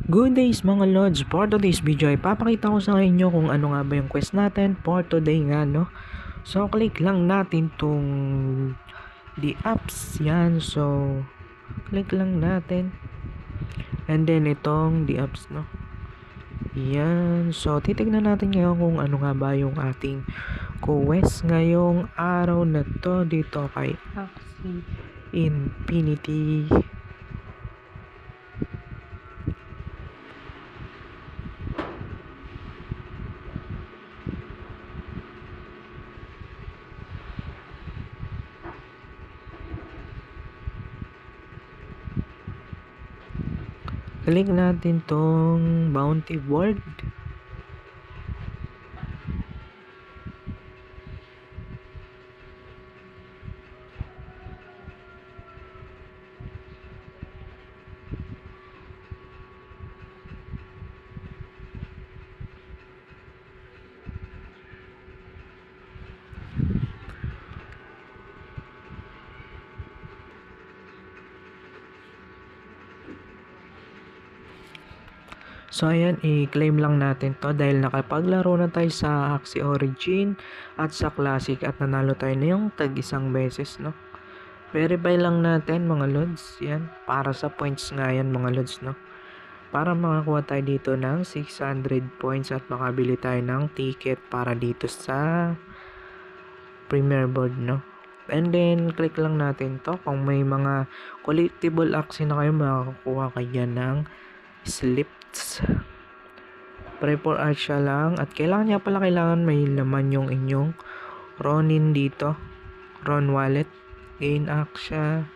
Good days mga lords, for today's video ay papakita ko sa inyo kung ano nga ba yung quest natin for today nga, no. So click lang natin tong the apps, yan. So click lang natin and then itong the apps, no. Yan, so titignan natin ngayon kung ano nga ba yung ating quest ngayong araw na to dito kay Axie Infinity. Click natin tong bounty board. So ayan, i-claim lang natin to dahil nakapaglaro na tayo sa Axie Origin at sa Classic at nanalo tayo na yung tag isang beses, no. Verify lang natin mga lods, yan, para sa points nga yan mga lods, no. Para makakuha tayo dito ng 600 points at makabili tayo ng ticket para dito sa Premier Board, no. And then click lang natin to kung may mga collectible Axie na kayo, makakuha kayo ng slips. Pray for Asha lang at kailangan may laman yung inyong Ronin dito, Ron wallet. Gain Asha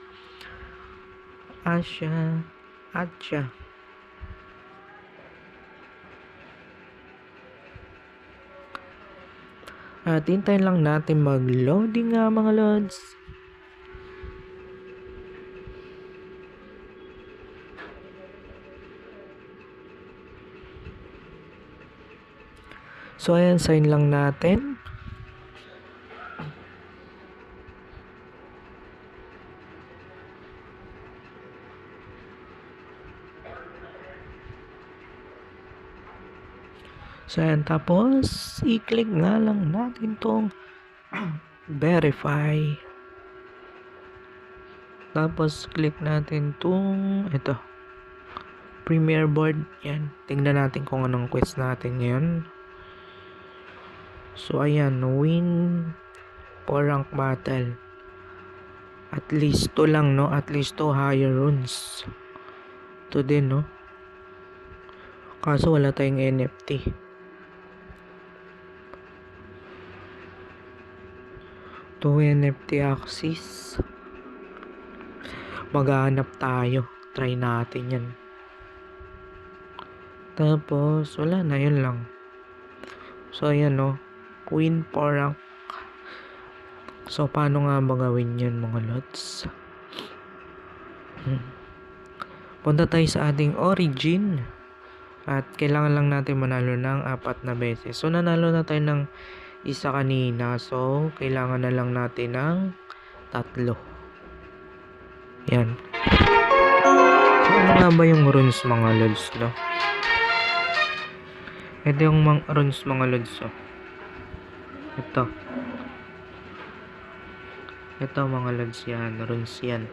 at hintayin lang natin mag-loading nga mga lods. So ayan, sign lang natin. So ayan, tapos i-click nga lang natin tong verify. Tapos click natin tong ito, Premier Board. Yan, tingnan natin kung anong quest natin ngayon. So ayan, win for rank battle. At least 2 lang, no? At least 2 higher runes. Ito din, no? Kaso wala tayong NFT. To NFT axis. Maghahanap tayo. Try natin yan. Tapos wala na, yun lang. So ayan, no? Queen for rank. So paano nga ba gawin yan mga lods? Punta tayo sa ating origin. At kailangan lang natin manalo ng 4 na beses. So nanalo na tayo ng isa kanina. So kailangan na lang natin ng 3. Yan. So ano nga ba yung runes mga lods, no? Ito yung runes mga lods, oh. Ito mga lods, yan. Runes yan.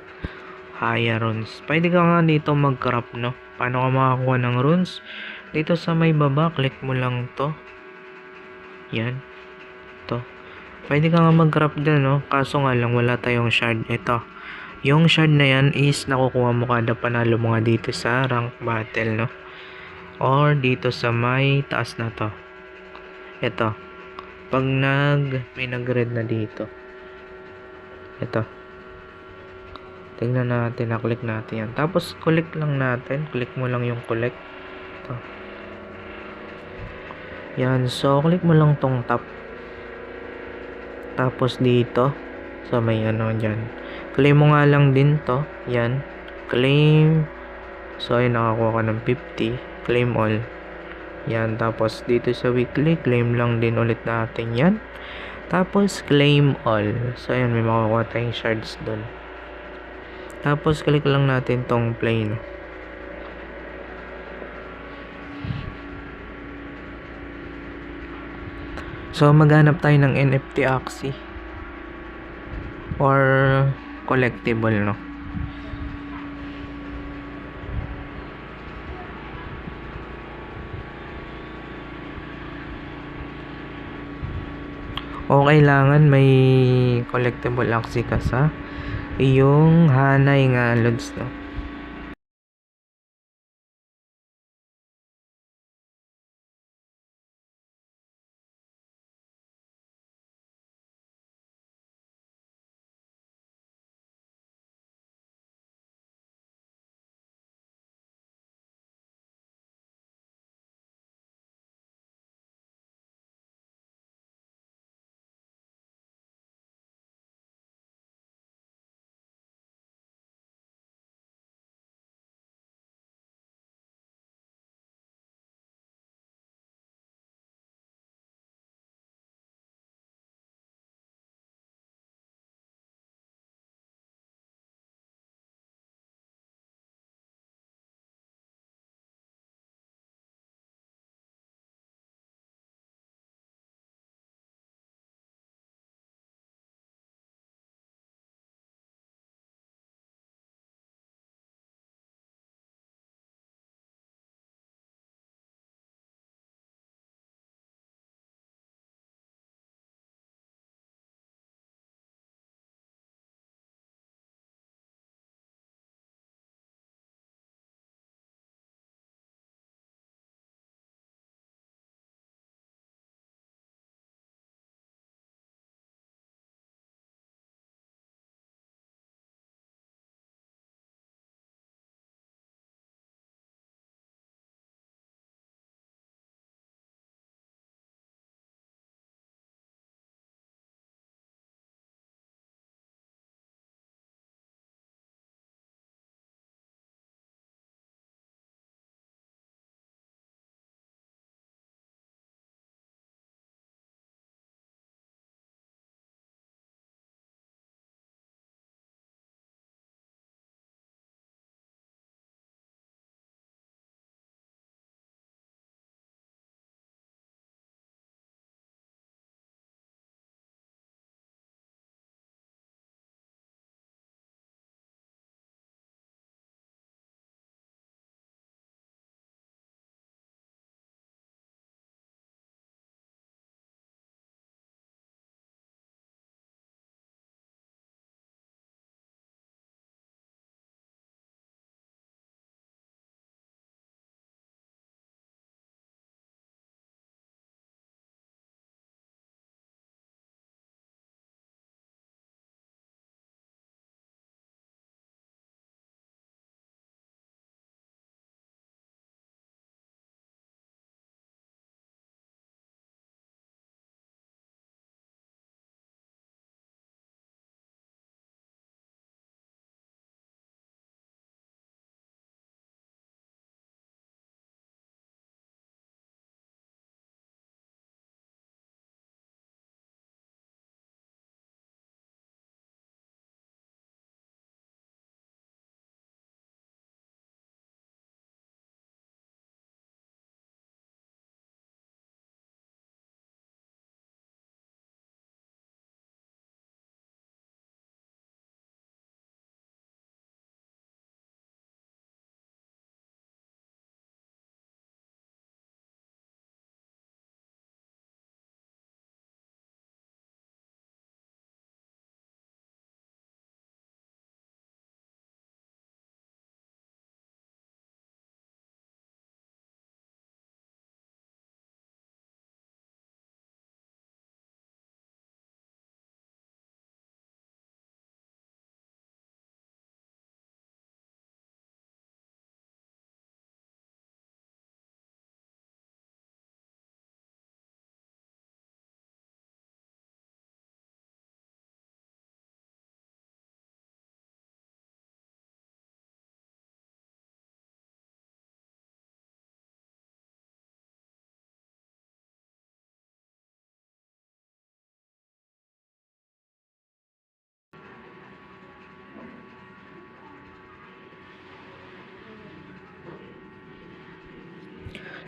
Higher runes. Pwede ka nga dito mag-crop, no? Paano ka makakuha ng runes? Dito sa may baba, click mo lang to. Yan. To. Pwede ka nga mag-crop dyan, no? Kaso nga lang, wala tayong shard. Ito. Yung shard na yan is nakukuha mo kada panalo mga dito sa rank battle, no? Or dito sa may taas na to. Ito. Pag may nag-red na dito. Ito. Tingnan natin, na-click natin yan. Tapos, collect lang natin. Click mo lang yung collect. Ito. Yan. So, click mo lang tong top. Tapos, dito. Sa may ano dyan. Claim mo nga lang din to. Yan. Claim. So, ay nakakuha ka ng 50. Claim all. Yan. Tapos, dito sa weekly, claim lang din ulit natin yan. Tapos, claim all. So, ayan, may makakuha tayong shards doon. Tapos, click lang natin tong plane. So, maghanap tayo ng NFT Axie or collectible, no? O kailangan may collectible Axie ka sa iyong hanay nga, Lods, no?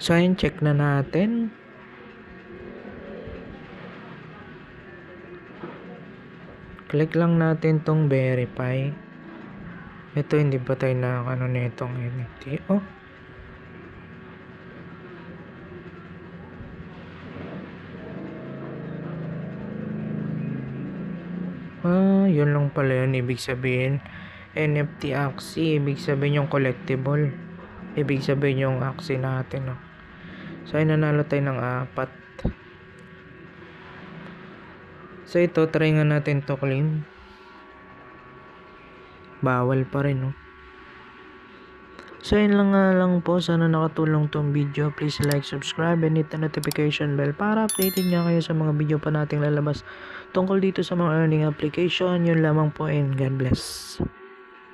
So, ayun, check na natin. Click lang natin tong verify. Ito hindi pa tayo na ano nitong NFT. Oh. Yun lang pala yun. Ibig sabihin, NFT Axie. Ibig sabihin yung collectible. Ibig sabihin yung Axie natin. Oh. So, ay nanalo tayo ng 4. So, ito, try nga natin to claim. Bawal pa rin, no? So, yun lang nga lang po. Sana nakatulong tong video. Please like, subscribe, and hit the notification bell para updated nga kayo sa mga video pa nating lalabas tungkol dito sa mga earning application. Yun lamang po, and God bless.